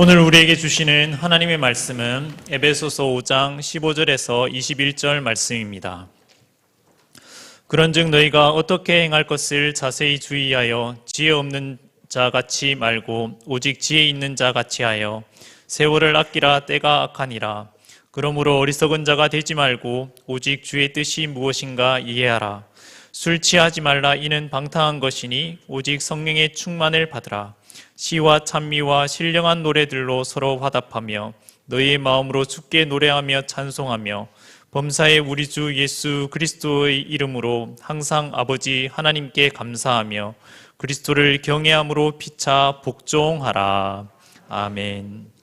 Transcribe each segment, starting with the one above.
오늘 우리에게 주시는 하나님의 말씀은 에베소서 5장 15절에서 21절 말씀입니다. 그런즉 너희가 어떻게 행할 것을 자세히 주의하여 지혜 없는 자 같이 말고 오직 지혜 있는 자 같이 하여 세월을 아끼라 때가 악하니라. 그러므로 어리석은 자가 되지 말고 오직 주의 뜻이 무엇인가 이해하라. 술 취하지 말라. 이는 방탕한 것이니 오직 성령의 충만을 받으라. 시와 찬미와 신령한 노래들로 서로 화답하며 너희의 마음으로 주께 노래하며 찬송하며 범사의 우리 주 예수 그리스도의 이름으로 항상 아버지 하나님께 감사하며 그리스도를 경외함으로 피차 복종하라. 아멘.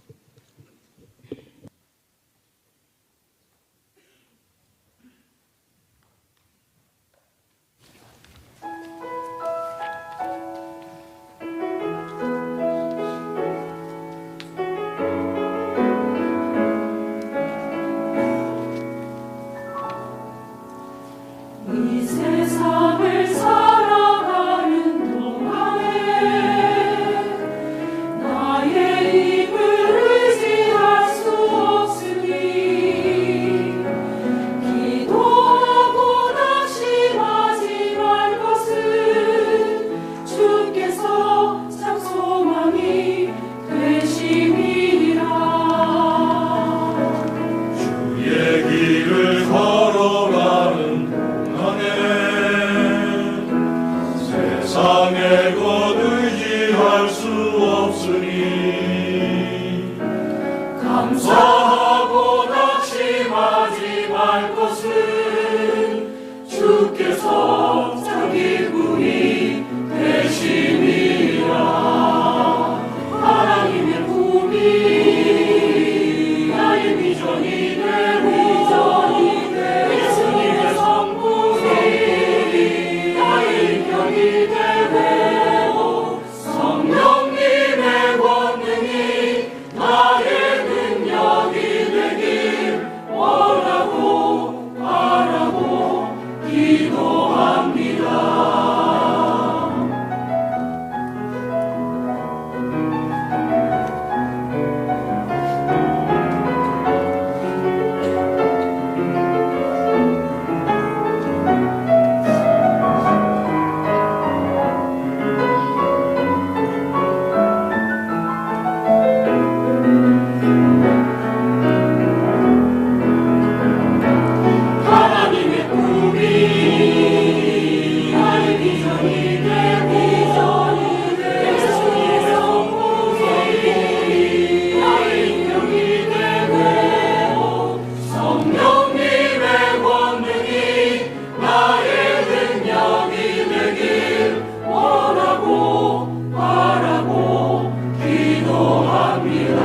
이 세상을 살아가는 동안에 나의 힘을 의지할 수 없으니 기도하고 낙심하지 말 것은 주께서 참 소망이 되심이라. 주의 길을 걸어가는 세상에 곧 의지할 수 없으니 감사하고 낙심하지 말 것은 주께서 자기 분이 되심이라. 하나님의 꿈이 나의 비전이 되고 예수님의 성품이 나의 인격이 되고 성령님의 권능이 나의 능력이 되길 원하고 바라고 기도합니다. 하나님의 꿈이 나의 비전이 되고 예수님의 성품이 나의 인격이 되고 성령님의 권능이 나의 능력이 되길 원하고 바라고 기도합니다.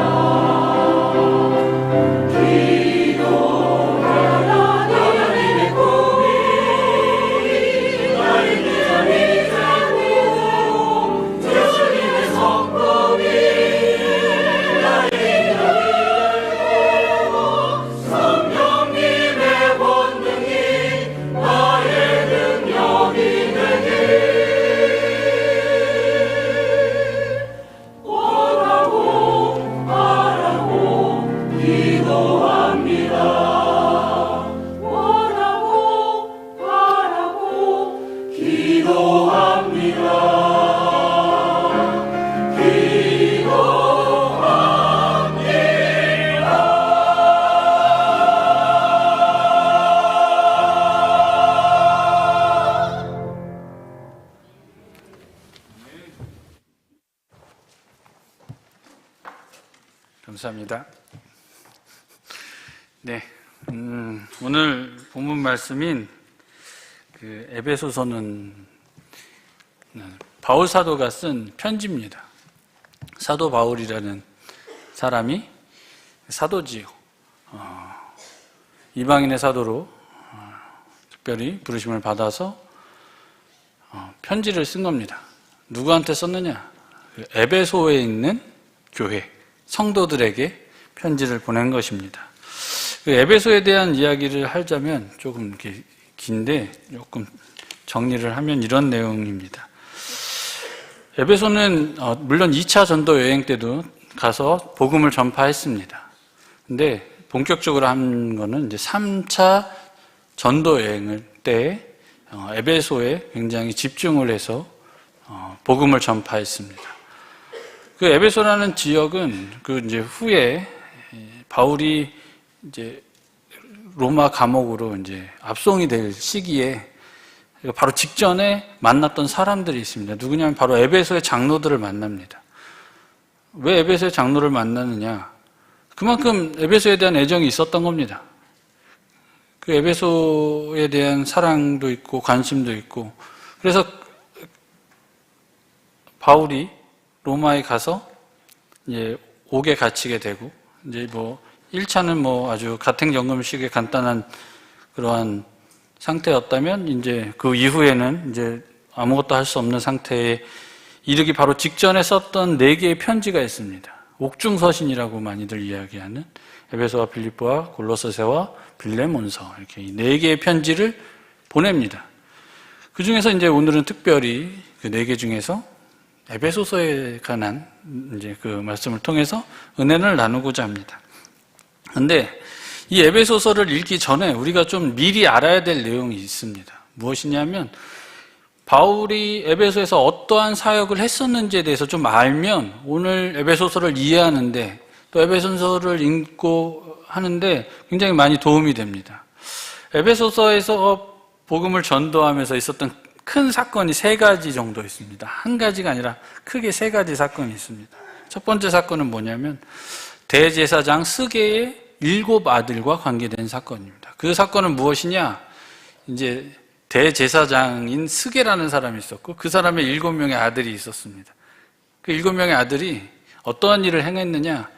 감사합니다. 네, 오늘 본문 말씀인 그 에베소서는 바울 사도가 쓴 편지입니다. 사도 바울이라는 사람이 사도지요. 이방인의 사도로 특별히 부르심을 받아서 편지를 쓴 겁니다. 누구한테 썼느냐? 그 에베소에 있는 교회, 성도들에게 편지를 보낸 것입니다. 그 에베소에 대한 이야기를 하자면 조금 이렇게 긴데 조금 정리를 하면 이런 내용입니다. 에베소는 물론 2차 전도 여행 때도 가서 복음을 전파했습니다. 근데 본격적으로 한 거는 이제 3차 전도 여행을 때 에베소에 굉장히 집중을 해서 복음을 전파했습니다. 그 에베소라는 지역은 그 이제 후에 바울이 이제 로마 감옥으로 이제 압송이 될 시기에 바로 직전에 만났던 사람들이 있습니다. 누구냐면 바로 에베소의 장로들을 만납니다. 왜 에베소의 장로를 만나느냐? 그만큼 에베소에 대한 애정이 있었던 겁니다. 그 에베소에 대한 사랑도 있고 관심도 있고, 그래서 바울이 로마에 가서 이제 옥에 갇히게 되고, 이제 1차는 아주 가택연금식의 간단한 그러한 상태였다면, 이제 그 이후에는 이제 아무것도 할 수 없는 상태에 이르기 바로 직전에 썼던 4개의 편지가 있습니다. 옥중서신이라고 많이들 이야기하는 에베소와 빌립보와 골로새와 빌레몬서, 이렇게 4개의 편지를 보냅니다. 그 중에서 이제 오늘은 특별히 그 4개 중에서 에베소서에 관한 이제 그 말씀을 통해서 은혜를 나누고자 합니다. 근데 이 에베소서를 읽기 전에 우리가 좀 미리 알아야 될 내용이 있습니다. 무엇이냐면 바울이 에베소에서 어떠한 사역을 했었는지에 대해서 좀 알면 오늘 에베소서를 이해하는데, 또 에베소서를 읽고 하는데 굉장히 많이 도움이 됩니다. 에베소서에서 복음을 전도하면서 있었던 큰 사건이 3가지 정도 있습니다. 한 가지가 아니라 크게 3가지 사건이 있습니다. 첫 번째 사건은 뭐냐면 대제사장 스게의 7 아들과 관계된 사건입니다. 그 사건은 무엇이냐? 이제 대제사장인 스게라는 사람이 있었고, 그 사람의 7명의 아들이 있었습니다. 그 7명의 아들이 어떠한 일을 행했느냐?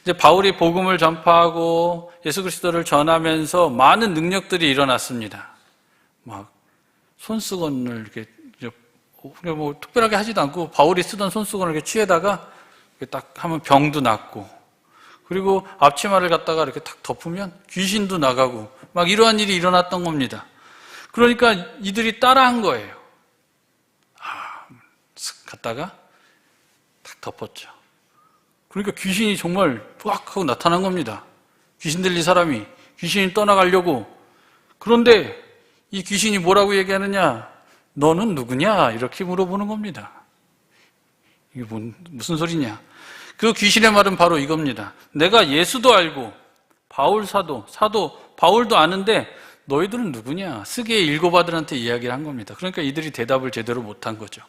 이제 바울이 복음을 전파하고 예수 그리스도를 전하면서 많은 능력들이 일어났습니다. 막 손수건을 이렇게 특별하게 하지도 않고 바울이 쓰던 손수건을 이렇게 취해다가 딱 하면 병도 낫고, 그리고 앞치마를 갖다가 이렇게 탁 덮으면 귀신도 나가고, 막 이러한 일이 일어났던 겁니다. 그러니까 이들이 따라한 거예요. 갔다가 탁 덮었죠. 그러니까 귀신이 정말 푸악 하고 나타난 겁니다. 귀신 들린 사람이 귀신이 떠나가려고. 그런데 이 귀신이 뭐라고 얘기하느냐? 너는 누구냐? 이렇게 물어보는 겁니다. 이게 무슨 소리냐? 그 귀신의 말은 바로 이겁니다. 내가 예수도 알고 바울 사도 바울도 아는데 너희들은 누구냐? 스게의 7 아들한테 이야기를 한 겁니다. 그러니까 이들이 대답을 제대로 못한 거죠.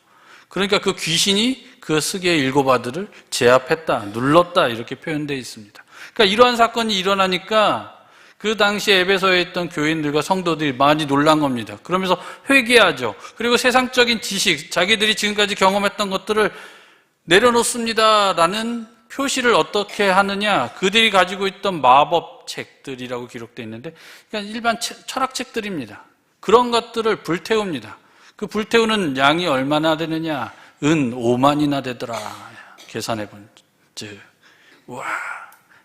그러니까 그 귀신이 그 스게의 7 아들을 제압했다, 눌렀다, 이렇게 표현되어 있습니다. 그러니까 이러한 사건이 일어나니까 그 당시에 에베소에 있던 교인들과 성도들이 많이 놀란 겁니다. 그러면서 회개하죠. 그리고 세상적인 지식, 자기들이 지금까지 경험했던 것들을 내려놓습니다라는 표시를 어떻게 하느냐? 그들이 가지고 있던 마법책들이라고 기록되어 있는데, 그러니까 일반 철학책들입니다. 그런 것들을 불태웁니다. 그 불태우는 양이 얼마나 되느냐? 은 5만이나 되더라. 계산해본 즉, 와,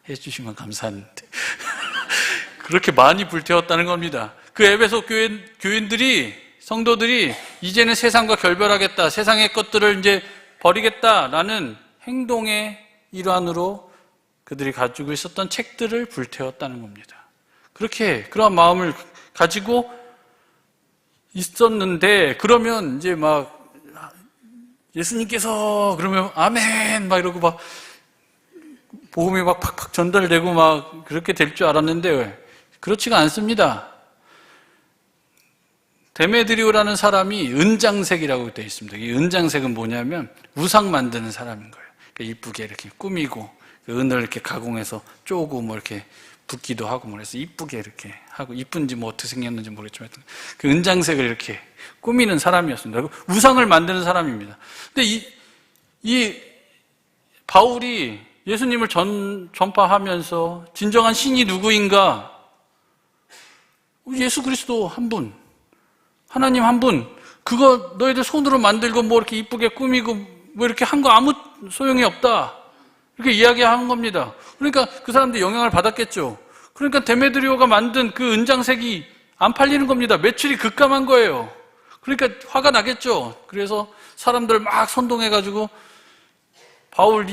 해주시면 감사한데. 그렇게 많이 불태웠다는 겁니다. 그 에베소 교인들이, 성도들이 이제는 세상과 결별하겠다, 세상의 것들을 이제 버리겠다라는 행동의 일환으로 그들이 가지고 있었던 책들을 불태웠다는 겁니다. 그런 마음을 가지고 있었는데, 그러면 이제 막 예수님께서 그러면 아멘 막 이러고 막 복음이 막 팍팍 전달되고 막 그렇게 될 줄 알았는데 그렇지가 않습니다. 데메드리오라는 사람이 은장색이라고 되어 있습니다. 이 은장색은 뭐냐면 우상 만드는 사람인 거예요. 그러니까 이쁘게 이렇게 꾸미고 은을 이렇게 가공해서 쪼고 뭐 이렇게 붓기도 하고 그래서 이쁘게 이렇게 하고, 이쁜지 뭐 어떻게 생겼는지 모르겠지만 그 은장색을 이렇게 꾸미는 사람이었습니다. 우상을 만드는 사람입니다. 근데 이 바울이 예수님을 전파하면서 진정한 신이 누구인가? 예수 그리스도 한 분, 하나님 한 분, 그거 너희들 손으로 만들고 뭐 이렇게 이쁘게 꾸미고 뭐 이렇게 한 거 아무 소용이 없다, 이렇게 이야기하는 겁니다. 그러니까 그 사람들이 영향을 받았겠죠. 그러니까 데메드리오가 만든 그 은장색이 안 팔리는 겁니다. 매출이 급감한 거예요. 그러니까 화가 나겠죠. 그래서 사람들 막 선동해가지고 바울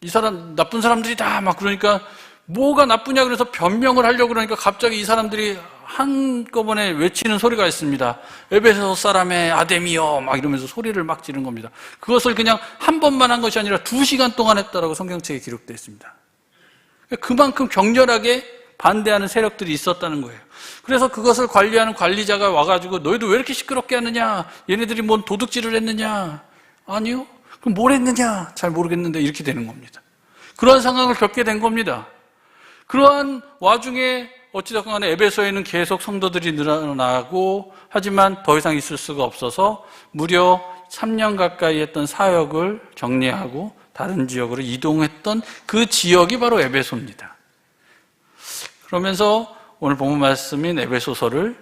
이 사람 나쁜 사람들이다 막 그러니까 뭐가 나쁘냐 그래서 변명을 하려고 그러니까 갑자기 이 사람들이 한꺼번에 외치는 소리가 있습니다. 에베소 사람의 아데미여 막 이러면서 소리를 막 지른 겁니다. 그것을 그냥 한 번만 한 것이 아니라 2시간 동안 했다라고 성경책에 기록되어 있습니다. 그만큼 격렬하게 반대하는 세력들이 있었다는 거예요. 그래서 그것을 관리하는 관리자가 와가지고 너희도 왜 이렇게 시끄럽게 하느냐? 얘네들이 뭔 도둑질을 했느냐? 아니요. 그럼 뭘 했느냐? 잘 모르겠는데 이렇게 되는 겁니다. 그러한 상황을 겪게 된 겁니다. 그러한 와중에 어찌됐건 간에 에베소에는 계속 성도들이 늘어나고 하지만 더 이상 있을 수가 없어서 무려 3년 가까이 했던 사역을 정리하고 다른 지역으로 이동했던 그 지역이 바로 에베소입니다. 그러면서 오늘 본문 말씀인 에베소서를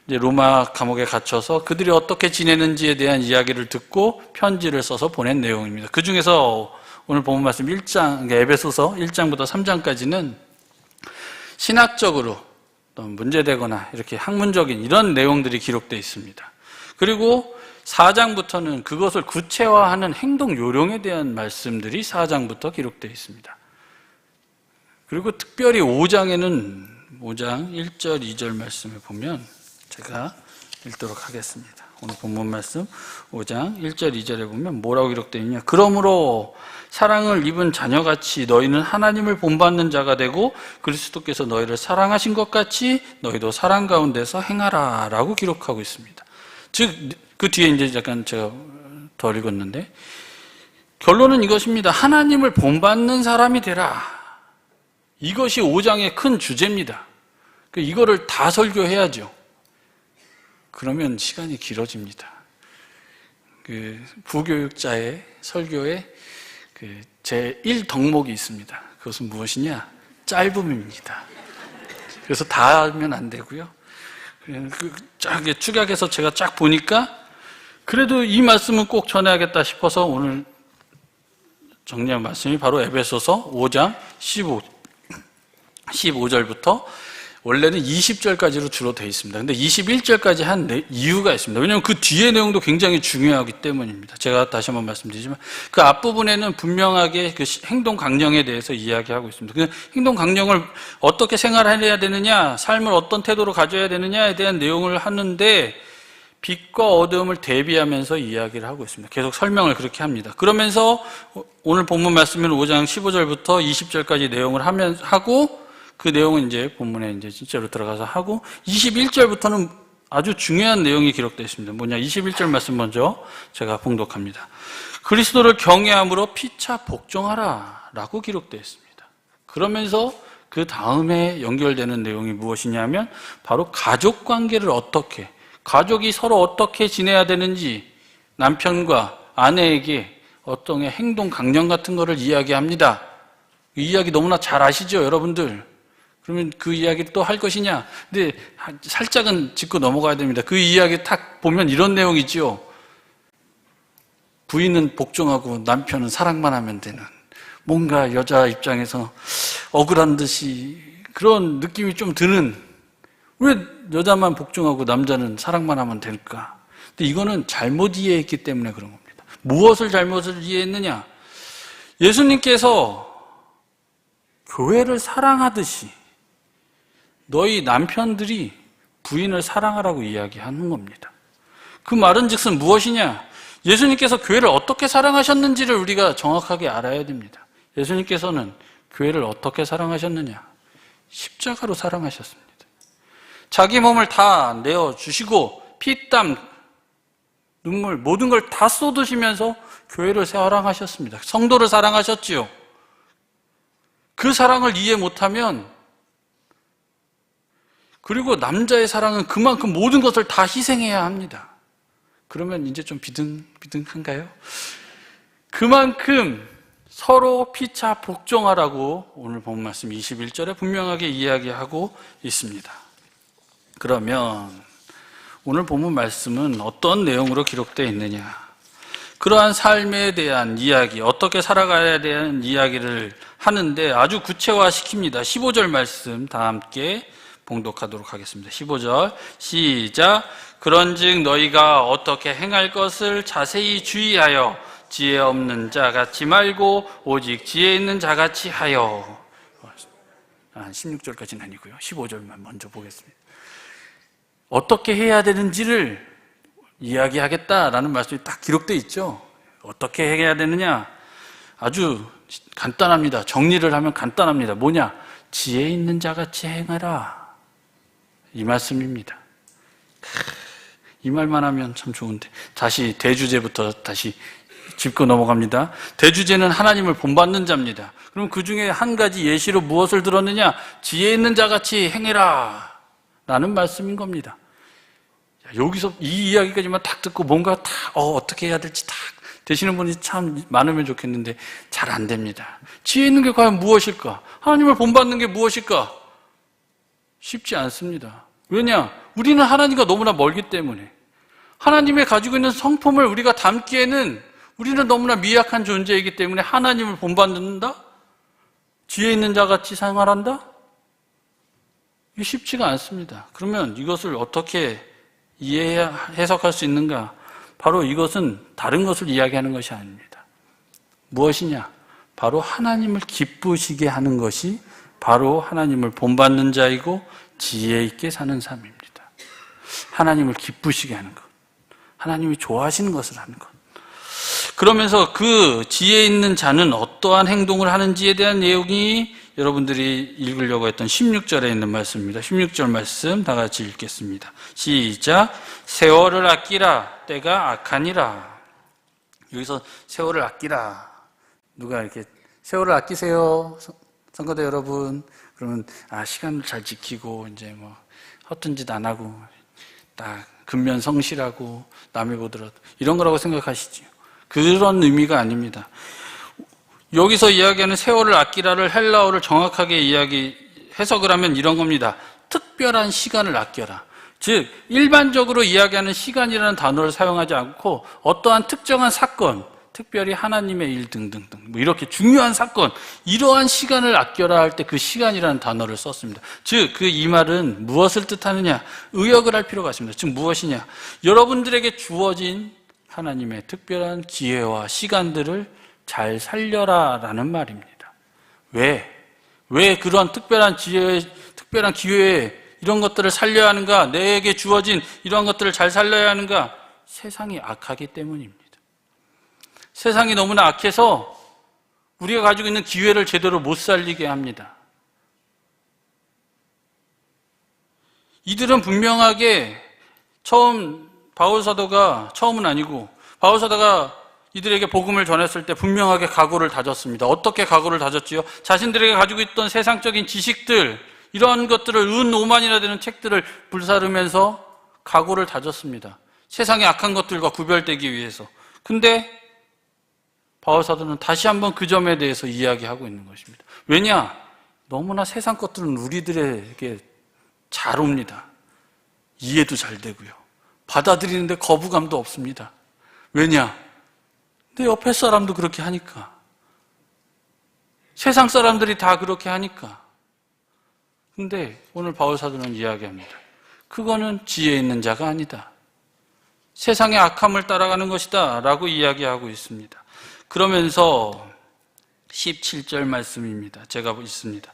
이제 로마 감옥에 갇혀서 그들이 어떻게 지내는지에 대한 이야기를 듣고 편지를 써서 보낸 내용입니다. 그 중에서 오늘 본문 말씀 1장, 에베소서 1장부터 3장까지는 신학적으로 또 문제되거나 이렇게 학문적인 이런 내용들이 기록되어 있습니다. 그리고 4장부터는 그것을 구체화하는 행동 요령에 대한 말씀들이 4장부터 기록되어 있습니다. 그리고 특별히 5장에는 5장 1절, 2절 말씀을 보면 제가 읽도록 하겠습니다. 오늘 본문 말씀 5장 1절, 2절에 보면 뭐라고 기록되어 있냐? 그러므로 사랑을 입은 자녀같이 너희는 하나님을 본받는 자가 되고 그리스도께서 너희를 사랑하신 것 같이 너희도 사랑 가운데서 행하라 라고 기록하고 있습니다. 즉, 그 뒤에 이제 약간 제가 더 읽었는데 결론은 이것입니다. 하나님을 본받는 사람이 되라. 이것이 5장의 큰 주제입니다. 이거를 다 설교해야죠. 그러면 시간이 길어집니다. 부교육자의 설교에 제 1덕목이 있습니다. 그것은 무엇이냐? 짧음입니다. 그래서 다 하면 안 되고요. 쫙 축약해서 제가 쫙 보니까 그래도 이 말씀은 꼭 전해야겠다 싶어서 오늘 정리한 말씀이 바로 에베소서 5장 15절부터 원래는 20절까지로 주로 되어 있습니다. 근데 21절까지 한 이유가 있습니다. 왜냐하면 그 뒤의 내용도 굉장히 중요하기 때문입니다. 제가 다시 한번 말씀드리지만 그 앞부분에는 분명하게 그 행동 강령에 대해서 이야기하고 있습니다. 그 행동 강령을 어떻게 생활해야 되느냐, 삶을 어떤 태도로 가져야 되느냐에 대한 내용을 하는데 빛과 어두움을 대비하면서 이야기를 하고 있습니다. 계속 설명을 그렇게 합니다. 그러면서 오늘 본문 말씀은 5장 15절부터 20절까지 내용을 하고 그 내용은 이제 본문에 이제 진짜로 들어가서 하고 21절부터는 아주 중요한 내용이 기록되어 있습니다. 뭐냐? 21절 말씀 먼저 제가 봉독합니다. 그리스도를 경외함으로 피차 복종하라 라고 기록되어 있습니다. 그러면서 그 다음에 연결되는 내용이 무엇이냐면 바로 가족 관계를 어떻게, 가족이 서로 어떻게 지내야 되는지 남편과 아내에게 어떤 행동 강령 같은 거를 이야기합니다. 이 이야기 너무나 잘 아시죠, 여러분들? 그러면 그 이야기를 또 할 것이냐? 근데 살짝은 짚고 넘어가야 됩니다. 그 이야기 딱 보면 이런 내용이죠. 부인은 복종하고 남편은 사랑만 하면 되는, 뭔가 여자 입장에서 억울한 듯이 그런 느낌이 좀 드는, 왜 여자만 복종하고 남자는 사랑만 하면 될까? 근데 이거는 잘못 이해했기 때문에 그런 겁니다. 무엇을 잘못을 이해했느냐? 예수님께서 교회를 사랑하듯이 너희 남편들이 부인을 사랑하라고 이야기하는 겁니다. 그 말은 즉슨 무엇이냐? 예수님께서 교회를 어떻게 사랑하셨는지를 우리가 정확하게 알아야 됩니다. 예수님께서는 교회를 어떻게 사랑하셨느냐? 십자가로 사랑하셨습니다. 자기 몸을 다 내어주시고 피, 땀, 눈물 모든 걸 다 쏟으시면서 교회를 사랑하셨습니다. 성도를 사랑하셨지요. 그 사랑을 이해 못하면 그리고 남자의 사랑은 그만큼 모든 것을 다 희생해야 합니다. 그러면 이제 좀 비등한가요? 그만큼 서로 피차 복종하라고 오늘 본 말씀 21절에 분명하게 이야기하고 있습니다. 그러면 오늘 본문 말씀은 어떤 내용으로 기록되어 있느냐? 그러한 삶에 대한 이야기, 어떻게 살아가야 되는 이야기를 하는데 아주 구체화시킵니다. 15절 말씀 다 함께 봉독하도록 하겠습니다. 15절 시작. 그런즉 너희가 어떻게 행할 것을 자세히 주의하여 지혜 없는 자 같이 말고 오직 지혜 있는 자 같이 하여. 16절까지는 아니고요. 15절만 먼저 보겠습니다. 어떻게 해야 되는지를 이야기하겠다라는 말씀이 딱 기록되어 있죠. 어떻게 해야 되느냐? 아주 간단합니다. 정리를 하면 간단합니다. 뭐냐? 지혜 있는 자 같이 행하라. 이 말씀입니다. 이 말만 하면 참 좋은데. 다시 대주제부터 다시 짚고 넘어갑니다. 대주제는 하나님을 본받는 자입니다. 그럼 그 중에 한 가지 예시로 무엇을 들었느냐? 지혜 있는 자 같이 행해라 라는 말씀인 겁니다. 여기서 이 이야기까지만 딱 듣고 뭔가 어떻게 해야 될지 딱 되시는 분이 참 많으면 좋겠는데 잘 안 됩니다. 지혜 있는 게 과연 무엇일까? 하나님을 본받는 게 무엇일까? 쉽지 않습니다. 왜냐? 우리는 하나님과 너무나 멀기 때문에 하나님의 가지고 있는 성품을 우리가 담기에는 우리는 너무나 미약한 존재이기 때문에 하나님을 본받는다? 지혜 있는 자같이 생활한다? 이게 쉽지가 않습니다. 그러면 이것을 어떻게 해석할 수 있는가? 바로 이것은 다른 것을 이야기하는 것이 아닙니다. 무엇이냐? 바로 하나님을 기쁘시게 하는 것이 바로 하나님을 본받는 자이고 지혜 있게 사는 삶입니다. 하나님을 기쁘시게 하는 것. 하나님이 좋아하시는 것을 하는 것. 그러면서 그 지혜 있는 자는 어떠한 행동을 하는지에 대한 내용이 여러분들이 읽으려고 했던 16절에 있는 말씀입니다. 16절 말씀 다 같이 읽겠습니다. 시작. 세월을 아끼라 때가 악하니라. 여기서 세월을 아끼라. 누가 이렇게 세월을 아끼세요? 성도들 여러분. 그러면 시간을 잘 지키고 이제 뭐 허튼 짓 안 하고 딱 근면성실하고 남이 보더라도 이런 거라고 생각하시죠. 그런 의미가 아닙니다. 여기서 이야기하는 세월을 아끼라를 헬라어를 정확하게 해석을 하면 이런 겁니다. 특별한 시간을 아껴라. 즉 일반적으로 이야기하는 시간이라는 단어를 사용하지 않고 어떠한 특정한 사건, 특별히 하나님의 일 등등등 뭐 이렇게 중요한 사건, 이러한 시간을 아껴라 할 때 그 시간이라는 단어를 썼습니다. 즉 이 말은 무엇을 뜻하느냐? 의역을 할 필요가 있습니다. 즉 무엇이냐? 여러분들에게 주어진 하나님의 특별한 기회와 시간들을 잘 살려라 라는 말입니다. 왜 그러한 특별한 기회에 이런 것들을 살려야 하는가? 내게 주어진 이러한 것들을 잘 살려야 하는가? 세상이 악하기 때문입니다. 세상이 너무나 악해서 우리가 가지고 있는 기회를 제대로 못 살리게 합니다. 이들은 분명하게 처음은 아니고 바울 사도가 이들에게 복음을 전했을 때 분명하게 각오를 다졌습니다. 어떻게 각오를 다졌지요? 자신들에게 가지고 있던 세상적인 지식들, 이런 것들을 은 5만이나 되는 책들을 불사르면서 각오를 다졌습니다. 세상의 악한 것들과 구별되기 위해서. 근데 바울 사도는 다시 한번 그 점에 대해서 이야기하고 있는 것입니다. 왜냐? 너무나 세상 것들은 우리들에게 잘 옵니다. 이해도 잘 되고요. 받아들이는데 거부감도 없습니다. 왜냐? 내 옆에 사람도 그렇게 하니까. 세상 사람들이 다 그렇게 하니까. 근데 오늘 바울 사도는 이야기합니다. 그거는 지혜 있는 자가 아니다. 세상의 악함을 따라가는 것이다 라고 이야기하고 있습니다. 그러면서 17절 말씀입니다. 제가 있습니다.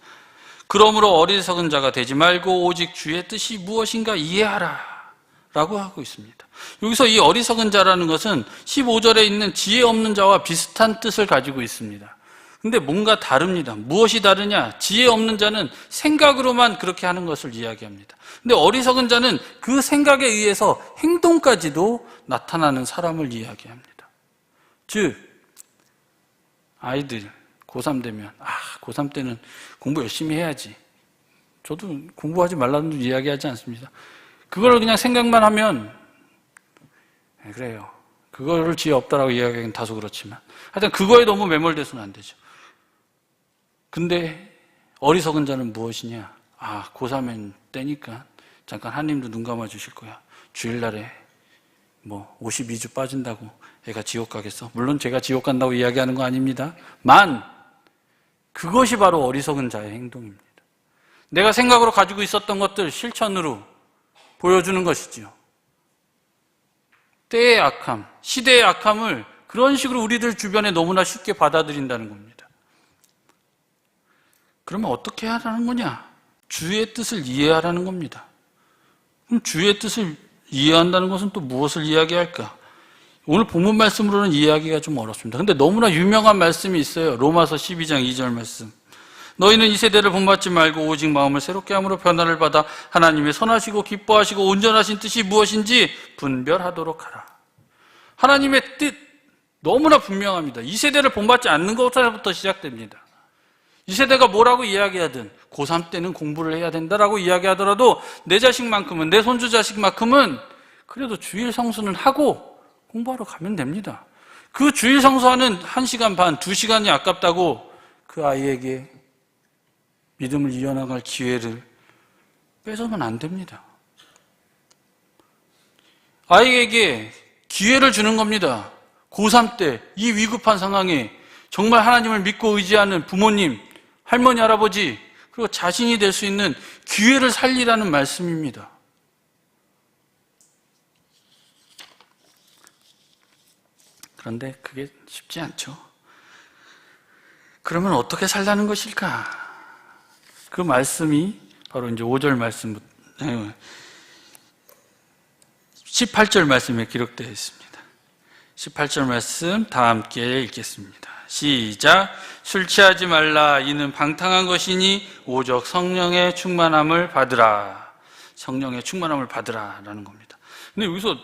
그러므로 어리석은 자가 되지 말고 오직 주의 뜻이 무엇인가 이해하라 라고 하고 있습니다. 여기서 이 어리석은 자라는 것은 15절에 있는 지혜 없는 자와 비슷한 뜻을 가지고 있습니다. 근데 뭔가 다릅니다. 무엇이 다르냐? 지혜 없는 자는 생각으로만 그렇게 하는 것을 이야기합니다. 근데 어리석은 자는 그 생각에 의해서 행동까지도 나타나는 사람을 이야기합니다. 즉 아이들 고3 되면 고3 때는 공부 열심히 해야지. 저도 공부하지 말라는 이야기하지 않습니다. 그걸 그냥 생각만 하면 그래요. 그거를 지혜 없다라고 이야기하기는 다소 그렇지만 하여튼 그거에 너무 매몰돼서는 안 되죠. 근데 어리석은 자는 무엇이냐? 고3엔 때니까 잠깐 하나님도 눈 감아 주실 거야. 주일날에 52주 빠진다고 애가 지옥 가겠어? 물론 제가 지옥 간다고 이야기하는 거 아닙니다. 그것이 바로 어리석은 자의 행동입니다. 내가 생각으로 가지고 있었던 것들 실천으로 보여주는 것이지요. 때의 악함, 시대의 악함을 그런 식으로 우리들 주변에 너무나 쉽게 받아들인다는 겁니다. 그러면 어떻게 하라는 거냐? 주의 뜻을 이해하라는 겁니다. 그럼 주의 뜻을 이해한다는 것은 또 무엇을 이야기할까? 오늘 본문 말씀으로는 이해하기가 좀 어렵습니다. 근데 너무나 유명한 말씀이 있어요. 로마서 12장 2절 말씀. 너희는 이 세대를 본받지 말고 오직 마음을 새롭게 함으로 변화를 받아 하나님의 선하시고 기뻐하시고 온전하신 뜻이 무엇인지 분별하도록 하라. 하나님의 뜻 너무나 분명합니다. 이 세대를 본받지 않는 것부터 시작됩니다. 이 세대가 뭐라고 이야기하든 고3 때는 공부를 해야 된다라고 이야기하더라도 내 자식만큼은, 내 손주 자식만큼은 그래도 주일 성수는 하고 공부하러 가면 됩니다. 그 주일 성수하는 1시간 반, 2시간이 아깝다고 그 아이에게 믿음을 이어나갈 기회를 뺏어면 안 됩니다. 아이에게 기회를 주는 겁니다. 고3 때 이 위급한 상황에 정말 하나님을 믿고 의지하는 부모님, 할머니, 할아버지 그리고 자신이 될 수 있는 기회를 살리라는 말씀입니다. 그런데 그게 쉽지 않죠. 그러면 어떻게 살라는 것일까? 그 말씀이 바로 이제 5절 말씀, 18절 말씀에 기록되어 있습니다. 18절 말씀 다 함께 읽겠습니다. 시작. 술 취하지 말라. 이는 방탕한 것이니 오직 성령의 충만함을 받으라. 성령의 충만함을 받으라 라는 겁니다. 근데 여기서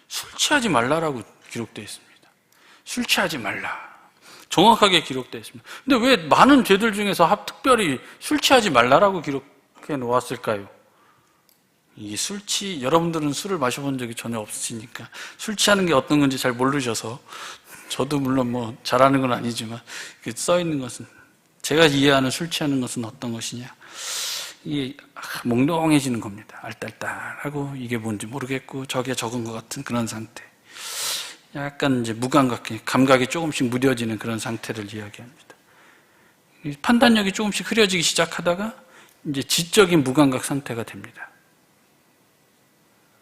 술 취하지 말라라고 기록되어 있습니다. 술 취하지 말라. 정확하게 기록되어 있습니다. 근데 왜 많은 죄들 중에서 특별히 술 취하지 말라라고 기록해 놓았을까요? 이 여러분들은 술을 마셔본 적이 전혀 없으시니까 술 취하는 게 어떤 건지 잘 모르셔서 저도 물론 잘하는 건 아니지만 써 있는 것은 제가 이해하는 술 취하는 것은 어떤 것이냐? 이게 몽롱해지는 겁니다. 알딸딸하고 이게 뭔지 모르겠고 저게 적은 것 같은 그런 상태. 약간 이제 감각이 조금씩 무뎌지는 그런 상태를 이야기합니다. 판단력이 조금씩 흐려지기 시작하다가 이제 지적인 무감각 상태가 됩니다.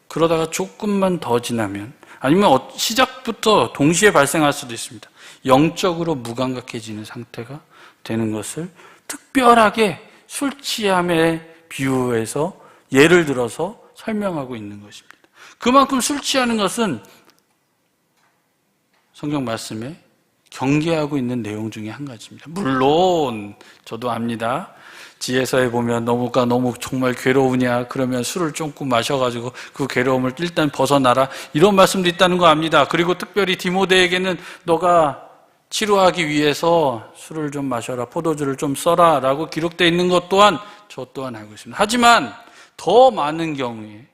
그러다가 조금만 더 지나면 아니면 시작부터 동시에 발생할 수도 있습니다. 영적으로 무감각해지는 상태가 되는 것을 특별하게 술 취함에 비유해서 예를 들어서 설명하고 있는 것입니다. 그만큼 술 취하는 것은 성경 말씀에 경계하고 있는 내용 중에 한 가지입니다. 물론 저도 압니다. 지혜서에 보면 너무 정말 괴로우냐 그러면 술을 조금 마셔가지고 그 괴로움을 일단 벗어나라 이런 말씀도 있다는 거 압니다. 그리고 특별히 디모데에게는 너가 치료하기 위해서 술을 좀 마셔라, 포도주를 좀 써라 라고 기록되어 있는 것 또한 저 또한 알고 있습니다. 하지만 더 많은 경우에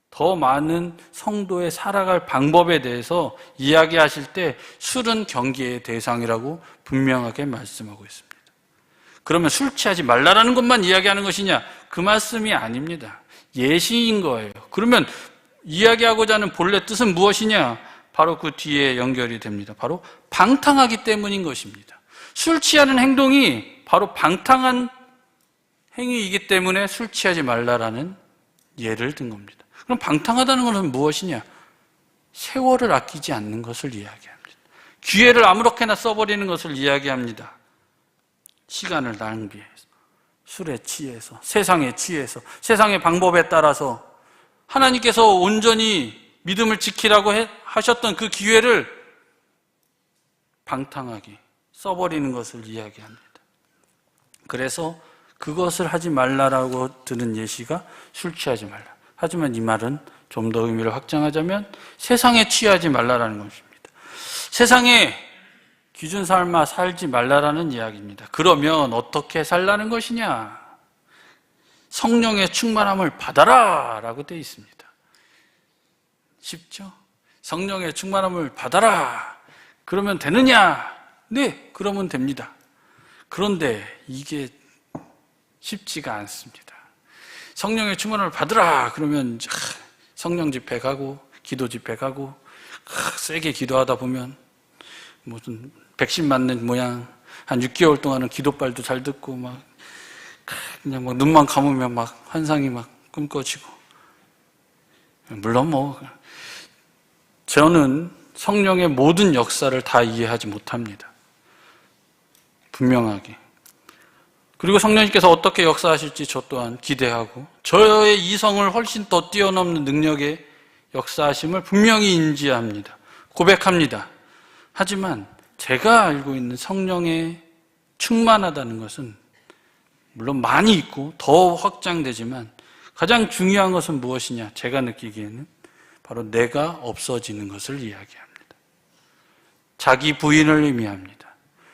더 많은 성도의 살아갈 방법에 대해서 이야기하실 때 술은 경계의 대상이라고 분명하게 말씀하고 있습니다. 그러면 술 취하지 말라라는 것만 이야기하는 것이냐? 그 말씀이 아닙니다. 예시인 거예요. 그러면 이야기하고자 하는 본래 뜻은 무엇이냐? 바로 그 뒤에 연결이 됩니다. 바로 방탕하기 때문인 것입니다. 술 취하는 행동이 바로 방탕한 행위이기 때문에 술 취하지 말라라는 예를 든 겁니다. 그럼 방탕하다는 것은 무엇이냐? 세월을 아끼지 않는 것을 이야기합니다. 기회를 아무렇게나 써버리는 것을 이야기합니다. 시간을 낭비해서, 술에 취해서, 세상에 취해서, 세상의 방법에 따라서 하나님께서 온전히 믿음을 지키라고 하셨던 그 기회를 방탕하게 써버리는 것을 이야기합니다. 그래서 그것을 하지 말라라고 들은 예시가 술 취하지 말라. 하지만 이 말은 좀 더 의미를 확장하자면 세상에 취하지 말라라는 것입니다. 세상에 기준 삶아 살지 말라라는 이야기입니다. 그러면 어떻게 살라는 것이냐? 성령의 충만함을 받아라 라고 되어 있습니다. 쉽죠? 성령의 충만함을 받아라. 그러면 되느냐? 네, 그러면 됩니다. 그런데 이게 쉽지가 않습니다. 성령의 충만함을 받으라 그러면 성령 집회 가고 기도 집회 가고 세게 기도하다 보면 무슨 백신 맞는 모양 한 6개월 동안은 기도빨도 잘 듣고 막 그냥 뭐 눈만 감으면 막 환상이 막 꿈꿔지고, 물론 뭐 저는 성령의 모든 역사를 다 이해하지 못합니다. 분명하게. 그리고 성령님께서 어떻게 역사하실지 저 또한 기대하고 저의 이성을 훨씬 더 뛰어넘는 능력의 역사하심을 분명히 인지합니다. 고백합니다. 하지만 제가 알고 있는 성령의 충만하다는 것은 물론 많이 있고 더 확장되지만 가장 중요한 것은 무엇이냐? 제가 느끼기에는 바로 내가 없어지는 것을 이야기합니다. 자기 부인을 의미합니다.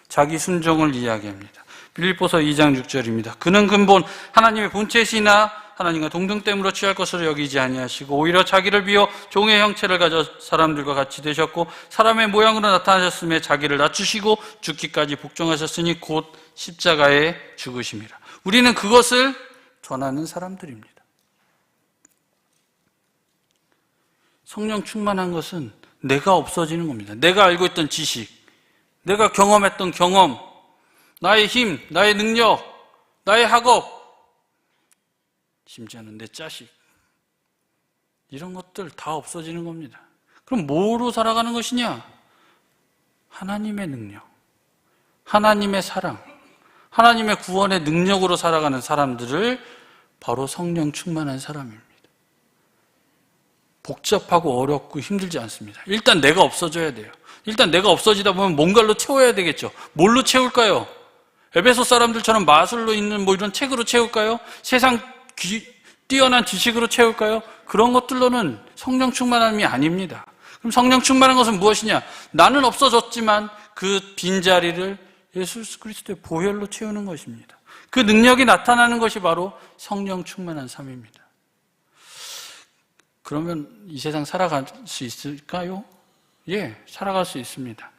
자기 순종을 이야기합니다. 빌립보서 2장 6절입니다. 그는 근본 하나님의 본체시나 하나님과 동등됨으로 취할 것으로 여기지 아니하시고 오히려 자기를 비워 종의 형체를 가져 사람들과 같이 되셨고 사람의 모양으로 나타나셨음에 자기를 낮추시고 죽기까지 복종하셨으니 곧 십자가에 죽으심이라. 우리는 그것을 전하는 사람들입니다. 성령 충만한 것은 내가 없어지는 겁니다. 내가 알고 있던 지식, 내가 경험했던 경험, 나의 힘, 나의 능력, 나의 학업, 심지어는 내 자식, 이런 것들 다 없어지는 겁니다. 그럼 뭐로 살아가는 것이냐? 하나님의 능력, 하나님의 사랑, 하나님의 구원의 능력으로 살아가는 사람들을 바로 성령 충만한 사람입니다. 복잡하고 어렵고 힘들지 않습니다. 일단 내가 없어져야 돼요. 일단 내가 없어지다 보면 뭔가로 채워야 되겠죠. 뭘로 채울까요? 에베소 사람들처럼 마술로 있는 뭐 이런 책으로 채울까요? 세상 뛰어난 지식으로 채울까요? 그런 것들로는 성령 충만함이 아닙니다. 그럼 성령 충만한 것은 무엇이냐? 나는 없어졌지만 그 빈자리를 예수 그리스도의 보혈로 채우는 것입니다. 그 능력이 나타나는 것이 바로 성령 충만한 삶입니다. 그러면 이 세상 살아갈 수 있을까요? 예, 살아갈 수 있습니다.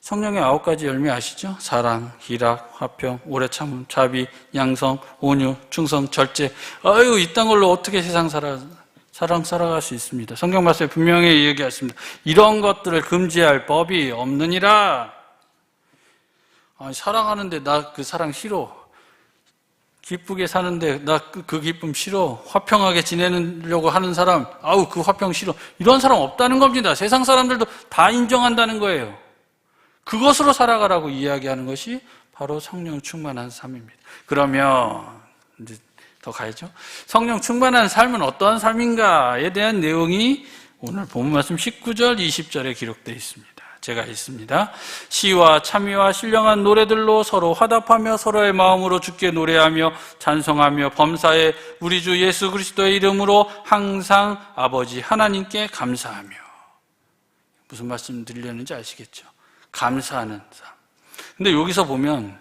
성령의 9가지 열매 아시죠? 사랑, 희락, 화평, 오래 참음, 자비, 양성, 온유, 충성, 절제. 아유, 이딴 걸로 어떻게 세상 살아갈 수 있습니다. 성경 말씀에 분명히 얘기하십니다. 이런 것들을 금지할 법이 없느니라. 아니, 사랑하는데 나 그 사랑 싫어. 기쁘게 사는데 나 그 기쁨 싫어. 화평하게 지내려고 하는 사람, 아우 그 화평 싫어. 이런 사람 없다는 겁니다. 세상 사람들도 다 인정한다는 거예요. 그것으로 살아가라고 이야기하는 것이 바로 성령 충만한 삶입니다. 그러면 이제 더 가야죠. 성령 충만한 삶은 어떠한 삶인가에 대한 내용이 오늘 본문 말씀 19절, 20절에 기록되어 있습니다. 제가 읽습니다. 시와 참의와 신령한 노래들로 서로 화답하며 서로의 마음으로 주께 노래하며 찬송하며 범사에 우리 주 예수 그리스도의 이름으로 항상 아버지 하나님께 감사하며. 무슨 말씀 드리려는지 아시겠죠? 감사하는 삶. 근데 여기서 보면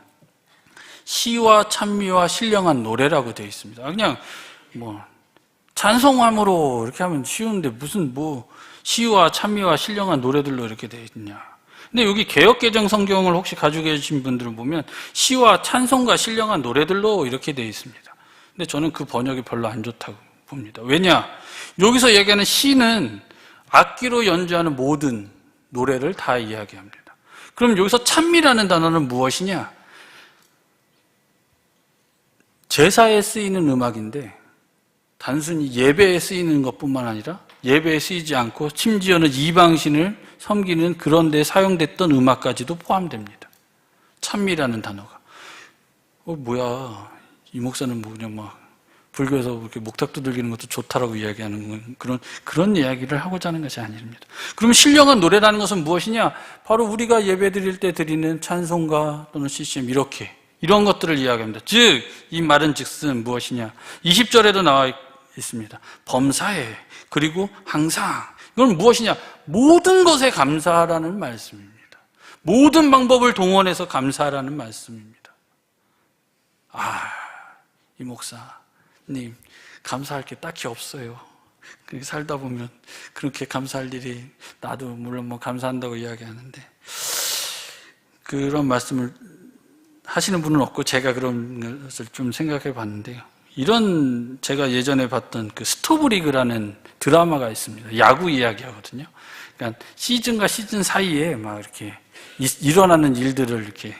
시와 찬미와 신령한 노래라고 되어 있습니다. 그냥 뭐 찬송함으로 이렇게 하면 쉬운데 무슨 뭐 시와 찬미와 신령한 노래들로 이렇게 되어 있냐. 근데 여기 개역개정 성경을 혹시 가지고 계신 분들을 보면 시와 찬송과 신령한 노래들로 이렇게 되어 있습니다. 근데 저는 그 번역이 별로 안 좋다고 봅니다. 왜냐? 여기서 얘기하는 시는 악기로 연주하는 모든 노래를 다 이야기합니다. 그럼 여기서 찬미라는 단어는 무엇이냐? 제사에 쓰이는 음악인데 단순히 예배에 쓰이는 것뿐만 아니라 예배에 쓰이지 않고 심지어는 이방신을 섬기는 그런 데 사용됐던 음악까지도 포함됩니다. 찬미라는 단어가. 뭐야, 이 목사는 뭐 그냥 막 불교에서 이렇게 목탁 두들기는 것도 좋다라고 이야기하는 그런 이야기를 하고자 하는 것이 아닙니다. 그러면 신령한 노래라는 것은 무엇이냐? 바로 우리가 예배 드릴 때 드리는 찬송가 또는 CCM 이런 것들을 이야기합니다. 즉, 이 말은 즉슨 무엇이냐? 20절에도 나와 있습니다. 범사에 그리고 항상. 이건 무엇이냐? 모든 것에 감사하라는 말씀입니다. 모든 방법을 동원해서 감사하라는 말씀입니다. 이 목사님, 감사할 게 딱히 없어요. 그렇게 살다 보면 그렇게 감사할 일이, 나도 물론 뭐 감사한다고 이야기하는데, 그런 말씀을 하시는 분은 없고 제가 그런 것을 좀 생각해 봤는데요. 이런 제가 예전에 봤던 그 스토브리그라는 드라마가 있습니다. 야구 이야기 하거든요. 그러니까 시즌과 시즌 사이에 막 이렇게 일어나는 일들을 이렇게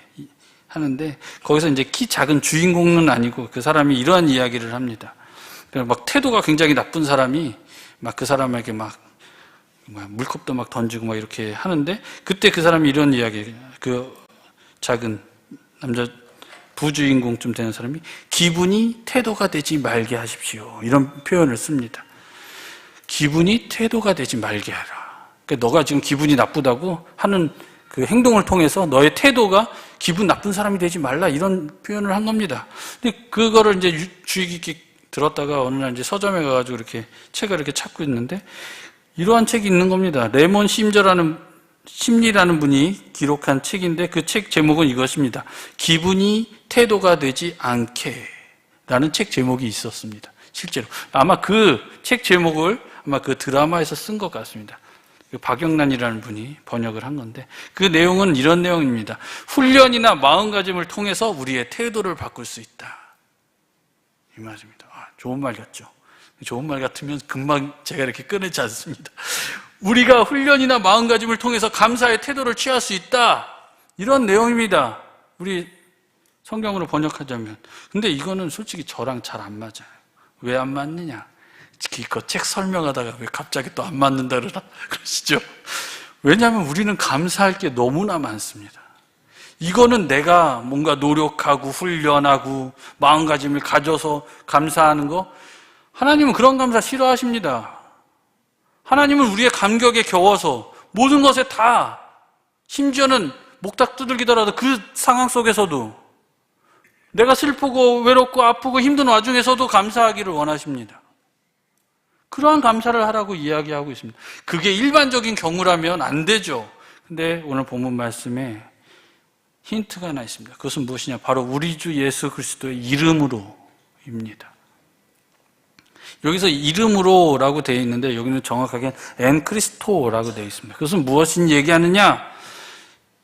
하는데, 거기서 이제 키 작은 주인공은 아니고 그 사람이 이러한 이야기를 합니다. 막 태도가 굉장히 나쁜 사람이 막 그 사람에게 막 물컵도 막 던지고 막 이렇게 하는데, 그때 그 사람이 이런 이야기, 그 작은 남자 부주인공쯤 되는 사람이 기분이 태도가 되지 말게 하십시오, 이런 표현을 씁니다. 기분이 태도가 되지 말게 하라. 그러니까 너가 지금 기분이 나쁘다고 하는 그 행동을 통해서 너의 태도가 기분 나쁜 사람이 되지 말라, 이런 표현을 한 겁니다. 근데 그거를 이제 주의 깊게 들었다가 어느 날 이제 서점에 가가지고 이렇게 책을 이렇게 찾고 있는데, 이러한 책이 있는 겁니다. 레몬 심리라는 분이 기록한 책인데, 그 책 제목은 이것입니다. 기분이 태도가 되지 않게 라는 책 제목이 있었습니다. 실제로 아마 그 책 제목을 아마 그 드라마에서 쓴 것 같습니다. 박영란이라는 분이 번역을 한 건데, 그 내용은 이런 내용입니다. 훈련이나 마음가짐을 통해서 우리의 태도를 바꿀 수 있다, 이 말입니다. 좋은 말 같죠? 좋은 말 같으면 금방 제가 이렇게 꺼내지 않습니다. 우리가 훈련이나 마음가짐을 통해서 감사의 태도를 취할 수 있다, 이런 내용입니다. 우리 성경으로 번역하자면. 근데 이거는 솔직히 저랑 잘 안 맞아요. 왜 안 맞느냐? 그 책 설명하다가 왜 갑자기 또 안 맞는다 그러시죠? 왜냐하면 우리는 감사할 게 너무나 많습니다. 이거는 내가 뭔가 노력하고 훈련하고 마음가짐을 가져서 감사하는 거, 하나님은 그런 감사 싫어하십니다. 하나님은 우리의 감격에 겨워서 모든 것에 다, 심지어는 목탁 두들기더라도 그 상황 속에서도, 내가 슬프고 외롭고 아프고 힘든 와중에서도 감사하기를 원하십니다. 그러한 감사를 하라고 이야기하고 있습니다. 그게 일반적인 경우라면 안 되죠. 근데 오늘 본문 말씀에 힌트가 하나 있습니다. 그것은 무엇이냐? 바로 우리 주 예수 그리스도의 이름으로입니다. 여기서 이름으로라고 되어 있는데, 여기는 정확하게 엔 크리스토라고 되어 있습니다. 그것은 무엇인 얘기하느냐?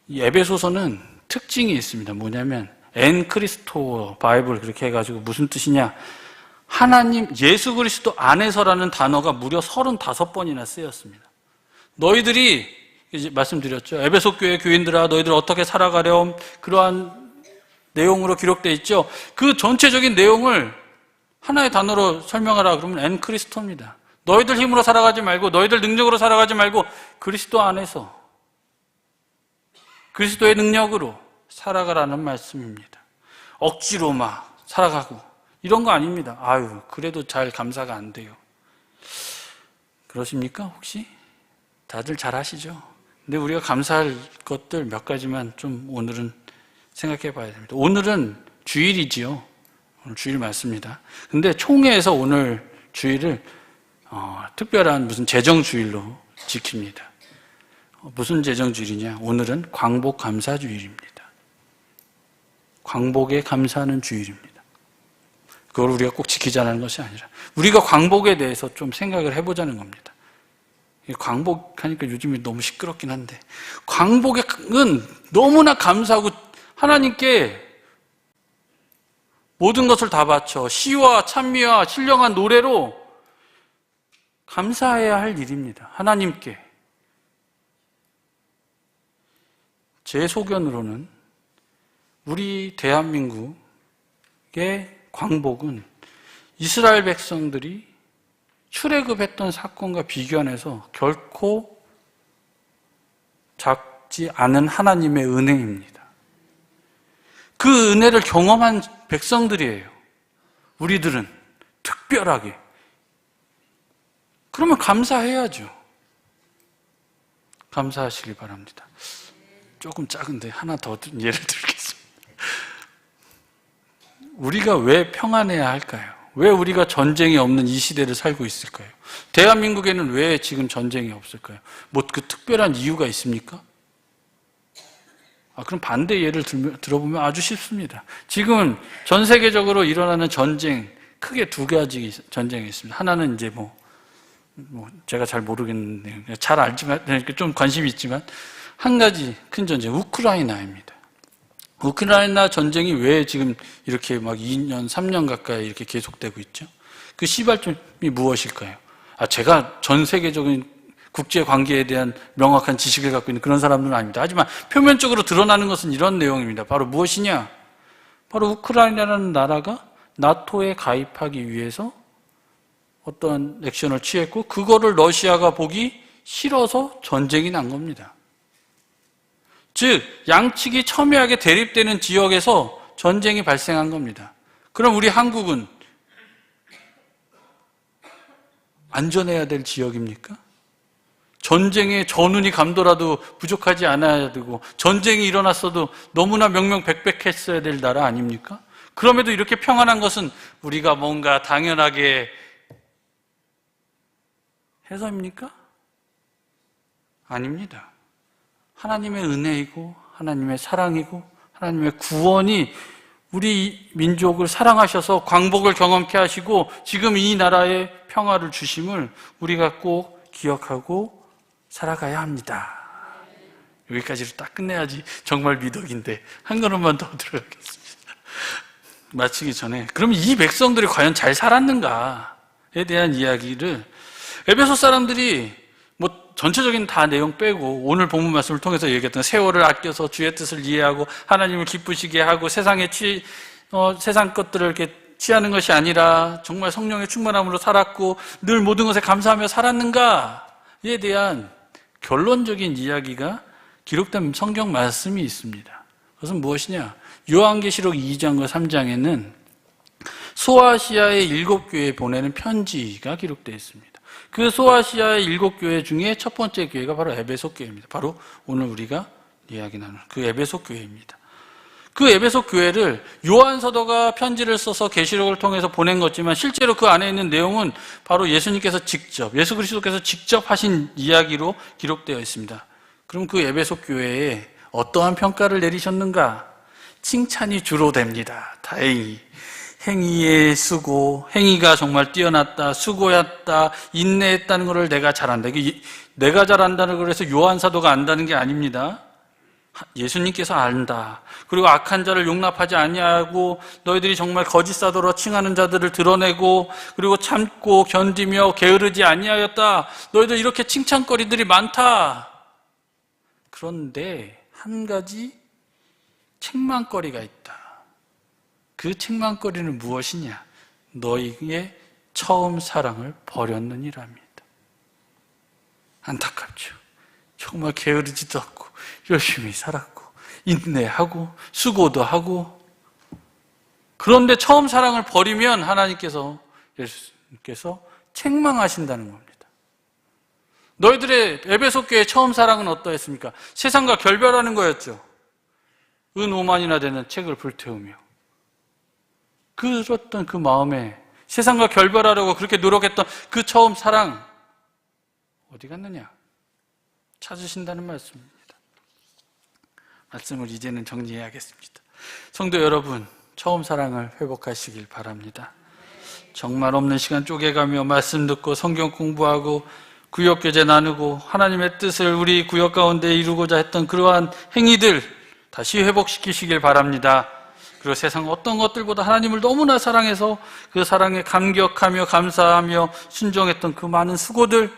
이 에베소서는 특징이 있습니다. 뭐냐면 엔 크리스토, 바이블 그렇게 해가지고 무슨 뜻이냐? 하나님, 예수 그리스도 안에서라는 단어가 무려 35번이나 쓰였습니다. 너희들이, 이제 말씀드렸죠. 에베소 교회 교인들아, 너희들 어떻게 살아가렴, 그러한 내용으로 기록되어 있죠. 그 전체적인 내용을 하나의 단어로 설명하라 그러면 엔 크리스토입니다. 너희들 힘으로 살아가지 말고, 너희들 능력으로 살아가지 말고, 그리스도 안에서 그리스도의 능력으로 살아가라는 말씀입니다. 억지로 막 살아가고 이런 거 아닙니다. 아유, 그래도 잘 감사가 안 돼요. 그러십니까? 혹시? 다들 잘 하시죠? 근데 우리가 감사할 것들 몇 가지만 좀 오늘은 생각해 봐야 됩니다. 오늘은 주일이지요. 오늘 주일 맞습니다. 근데 총회에서 오늘 주일을 특별한 무슨 재정주일로 지킵니다. 무슨 재정주일이냐? 오늘은 광복감사주일입니다. 광복에 감사하는 주일입니다. 그걸 우리가 꼭 지키자는 것이 아니라 우리가 광복에 대해서 좀 생각을 해보자는 겁니다. 광복하니까 요즘에 너무 시끄럽긴 한데, 광복은 너무나 감사하고 하나님께 모든 것을 다 바쳐 시와 찬미와 신령한 노래로 감사해야 할 일입니다. 하나님께. 제 소견으로는 우리 대한민국의 광복은 이스라엘 백성들이 출애굽했던 사건과 비교해서 결코 작지 않은 하나님의 은혜입니다. 그 은혜를 경험한 백성들이에요. 우리들은 특별하게. 그러면 감사해야죠. 감사하시길 바랍니다. 조금 작은데 하나 더 예를 들겠습니다. 우리가 왜 평안해야 할까요? 왜 우리가 전쟁이 없는 이 시대를 살고 있을까요? 대한민국에는 왜 지금 전쟁이 없을까요? 뭐 그 특별한 이유가 있습니까? 그럼 반대 예를 들어보면 아주 쉽습니다. 지금 전 세계적으로 일어나는 전쟁, 크게 두 가지 전쟁이 있습니다. 하나는 이제 제가 잘 모르겠는데, 잘 알지만, 좀 관심이 있지만, 한 가지 큰 전쟁, 우크라이나입니다. 우크라이나 전쟁이 왜 지금 이렇게 막 2년, 3년 가까이 이렇게 계속되고 있죠? 그 시발점이 무엇일까요? 제가 전 세계적인 국제 관계에 대한 명확한 지식을 갖고 있는 그런 사람들은 아닙니다. 하지만 표면적으로 드러나는 것은 이런 내용입니다. 바로 무엇이냐? 바로 우크라이나라는 나라가 나토에 가입하기 위해서 어떤 액션을 취했고, 그거를 러시아가 보기 싫어서 전쟁이 난 겁니다. 즉, 양측이 첨예하게 대립되는 지역에서 전쟁이 발생한 겁니다. 그럼 우리 한국은 안전해야 될 지역입니까? 전쟁에 전운이 감도라도 부족하지 않아야 되고, 전쟁이 일어났어도 너무나 명명백백했어야 될 나라 아닙니까? 그럼에도 이렇게 평안한 것은 우리가 뭔가 당연하게 해서입니까? 아닙니다. 하나님의 은혜이고, 하나님의 사랑이고, 하나님의 구원이 우리 민족을 사랑하셔서 광복을 경험케 하시고 지금 이 나라에 평화를 주심을 우리가 꼭 기억하고 살아가야 합니다. 여기까지로 딱 끝내야지 정말 미덕인데 한 걸음만 더 들어가겠습니다. 마치기 전에 그럼 이 백성들이 과연 잘 살았는가에 대한 이야기를 에베소 사람들이 전체적인 다 내용 빼고 오늘 본문 말씀을 통해서 얘기했던 세월을 아껴서 주의 뜻을 이해하고 하나님을 기쁘시게 하고 세상 것들을 이렇게 취하는 것이 아니라 정말 성령의 충만함으로 살았고 늘 모든 것에 감사하며 살았는가에 대한 결론적인 이야기가 기록된 성경 말씀이 있습니다. 그것은 무엇이냐? 요한계시록 2장과 3장에는 소아시아의 7교회에 보내는 편지가 기록되어 있습니다. 그 소아시아의 7교회 중에 첫 번째 교회가 바로 에베소 교회입니다. 바로 오늘 우리가 이야기 나눌 그 에베소 교회입니다. 그 에베소 교회를 요한 사도가 편지를 써서 계시록을 통해서 보낸 것지만 실제로 그 안에 있는 내용은 바로 예수님께서 직접, 예수 그리스도께서 직접 하신 이야기로 기록되어 있습니다. 그럼 그 에베소 교회에 어떠한 평가를 내리셨는가? 칭찬이 주로 됩니다. 다행히. 행위의 수고, 행위가 정말 뛰어났다, 수고했다, 인내했다는 것을 내가 잘한다. 이게 내가 잘한다는 걸 해서 요한 사도가 안다는 게 아닙니다. 예수님께서 안다. 그리고 악한 자를 용납하지 아니하고 너희들이 정말 거짓 사도로 칭하는 자들을 드러내고 그리고 참고 견디며 게으르지 아니하였다. 너희들 이렇게 칭찬거리들이 많다. 그런데 한 가지 책망거리가 있다. 그 책망거리는 무엇이냐? 너희의 처음 사랑을 버렸느니랍니다. 안타깝죠. 정말 게으르지도 않고 열심히 살았고 인내하고 수고도 하고 그런데 처음 사랑을 버리면 하나님께서 예수님께서 책망하신다는 겁니다. 너희들의 에베소 교회의 처음 사랑은 어떠했습니까? 세상과 결별하는 거였죠. 은 5만이나 되는 책을 불태우며 그랬던 그 마음에 세상과 결별하려고 그렇게 노력했던 그 처음 사랑 어디 갔느냐? 찾으신다는 말씀입니다. 말씀을 이제는 정리해야겠습니다. 성도 여러분, 처음 사랑을 회복하시길 바랍니다. 정말 없는 시간 쪼개가며 말씀 듣고 성경 공부하고 구역교제 나누고 하나님의 뜻을 우리 구역 가운데 이루고자 했던 그러한 행위들 다시 회복시키시길 바랍니다. 그리고 세상 어떤 것들보다 하나님을 너무나 사랑해서 그 사랑에 감격하며 감사하며 순종했던 그 많은 수고들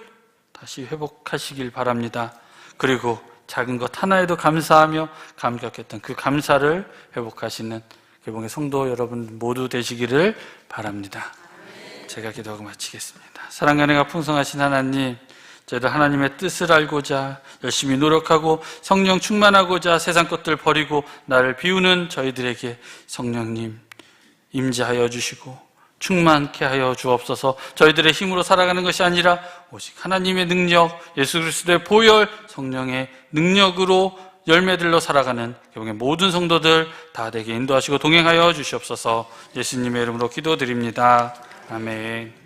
다시 회복하시길 바랍니다. 그리고 작은 것 하나에도 감사하며 감격했던 그 감사를 회복하시는 개봉의 성도 여러분 모두 되시기를 바랍니다. 제가 기도하고 마치겠습니다. 사랑과 은혜가 풍성하신 하나님, 저희들 하나님의 뜻을 알고자 열심히 노력하고 성령 충만하고자 세상 것들 버리고 나를 비우는 저희들에게 성령님 임재하여 주시고 충만케 하여 주옵소서. 저희들의 힘으로 살아가는 것이 아니라 오직 하나님의 능력, 예수 그리스도의 보혈, 성령의 능력으로 열매들로 살아가는 개봉의 모든 성도들 다 되게 인도하시고 동행하여 주시옵소서. 예수님의 이름으로 기도드립니다. 아멘.